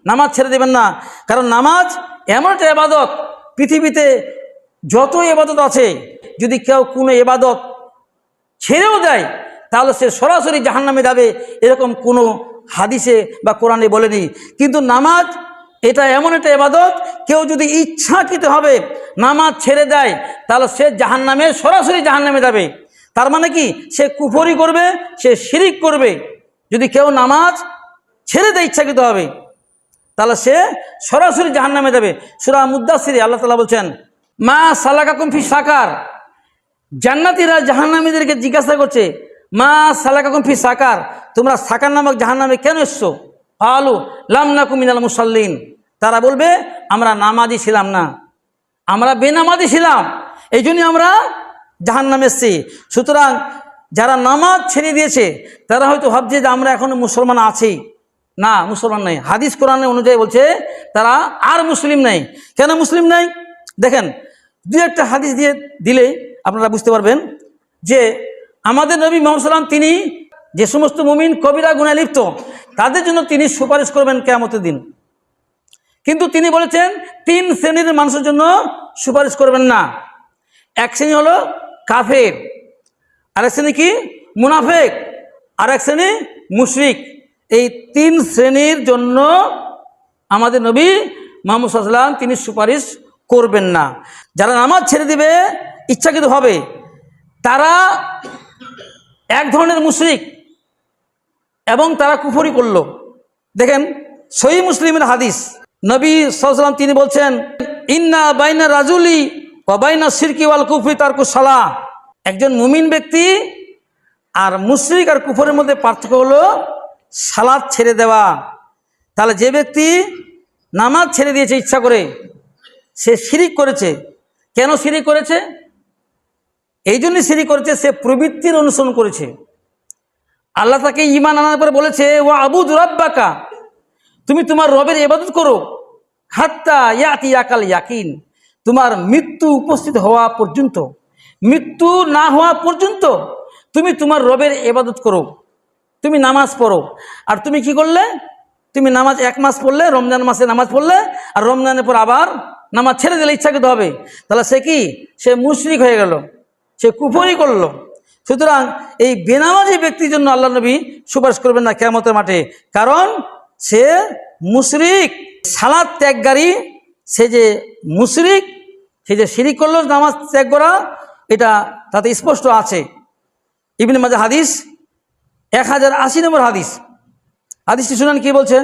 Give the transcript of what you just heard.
নামাজ ছেড়ে দেবেন না। কারণ নামাজ এমন একটা ইবাদত, পৃথিবীতে যত ইবাদত আছে যদি কেউ কোনো ইবাদত ছেড়েও দেয় তাহলে সে সরাসরি জাহান্নামে যাবে, এরকম কোনো হাদিসে বা কোরআনে বলেনি। কিন্তু নামাজ এটা এমন একটা ইবাদত, কেউ যদি ইচ্ছাকৃতভাবে নামাজ ছেড়ে দেয় তাহলে সে জাহান্নামে, সরাসরি জাহান্নামে যাবে। তার মানে কি, সে কুফরি করবে, সে শিরিক করবে। যদি কেউ নামাজ ছেড়ে দেয় ইচ্ছাকৃতভাবে তাহলে সে সরাসরি জাহান্নামে যাবে। সূরা মুদ্দাসিরে আল্লাহ তাআলা বলছেন, মা সালাকাকুম ফি সাকার। জান্নাতীরা জাহান্নামীদেরকে জিজ্ঞাসা করছে, মা সালাকাকুম ফি সাকার, তোমরা সাকার নামক জাহান্নামে কেন এসছো? ক্বালু লাম নাকু মিনাল মুসাল্লিন। তারা বলবে, আমরা নামাজি ছিলাম না, আমরা বেনামাজি ছিলাম, এই জন্যই আমরা জাহান্নামে এসেছি। সুতরাং যারা নামাজ ছেড়ে দিয়েছে তারা হয়তো ভাবছে যে আমরা এখনো মুসলমান আছি। না, মুসলমান নেই। হাদিস কোরআন অনুযায়ী বলছে তারা আর মুসলিম নেই। কেন মুসলিম নেই? দেখেন, দু একটা হাদিস দিয়ে দিলেই আপনারা বুঝতে পারবেন যে আমাদের নবী মুহাম্মদ সাল্লাল্লাহু আলাইহি ওয়াসাল্লাম তিনি যে সমস্ত মুমিন কবিরা গুনাহে লিপ্ত তাদের জন্য তিনি সুপারিশ করবেন কিয়ামতের দিন। কিন্তু তিনি বলেছেন 3 শ্রেণীর মানুষের জন্য সুপারিশ করবেন না। এক শ্রেণী হলো কাফের, আরেক শ্রেণী কি মুনাফিক, আরেক শ্রেণী মুশরিক। এই 3 শ্রেণীর জন্য আমাদের নবী মুহাম্মদ সাল্লাল্লাহু আলাইহি ওয়াসাল্লাম তিনি সুপারিশ করবেন না। যারা নামাজ ছেড়ে দিবে ইচ্ছাকৃতভাবে তারা এক ধরনের মুশরিক এবং তারা কুফরি করলো। দেখেন সহিহ মুসলিমের হাদিস, নবী সাল্লাল্লাহু আলাইহি ওয়াসাল্লাম তিনি বলছেন, ইন্না বাইনা রাজুলি ওয়া বাইনা শিরকি ওয়াল কুফরি তারকু সালাহ। একজন মুমিন ব্যক্তি আর মুশরিক আর কুফরের মধ্যে পার্থক্য হলো সালাত ছেড়ে দেওয়া। তাহলে যে ব্যক্তি নামাজ ছেড়ে দিয়েছে ইচ্ছা করে, সে শিরিক করেছে। কেন শিরিক করেছে? এই জন্য শিরিক করেছে, সে প্রবৃত্তির অনুসরণ করেছে। আল্লাহ তাকে ঈমান আনার পরে বলেছে, ওয়া আবুদ রাব্বাকা, তুমি তোমার রবের ইবাদত করো, হাত্তা ইয়াতিয়াকাল ইয়াকিন, তোমার মৃত্যু উপস্থিত হওয়া পর্যন্ত, মৃত্যু না হওয়া পর্যন্ত তুমি তোমার রবের ইবাদত করো, তুমি নামাজ পড়ো। আর তুমি কি করলে? তুমি নামাজ 1 মাস পড়লে, রমজান মাসে নামাজ পড়লে, আর রমজানের পর আবার নামাজ ছেড়ে দিলে ইচ্ছাকৃত হবে, তাহলে সে কি? সে মুশরিক হয়ে গেল, সে কুফরি করলো। সুতরাং এই বেনামাজি ব্যক্তির জন্য আল্লাহ নবী সুপারিশ করবেন না কিয়ামতের মাঠে, কারণ সে মুশরিক। সালাত ত্যাগকারী সে যে মুশরিক, সে যে শিরিক করলো নামাজ ত্যাগ করা, এটা তাতে স্পষ্ট আছে। ইবনে মাজাহ হাদিস 1080 নম্বর হাদিস। হাদিসটি শুনেন কি বলছে।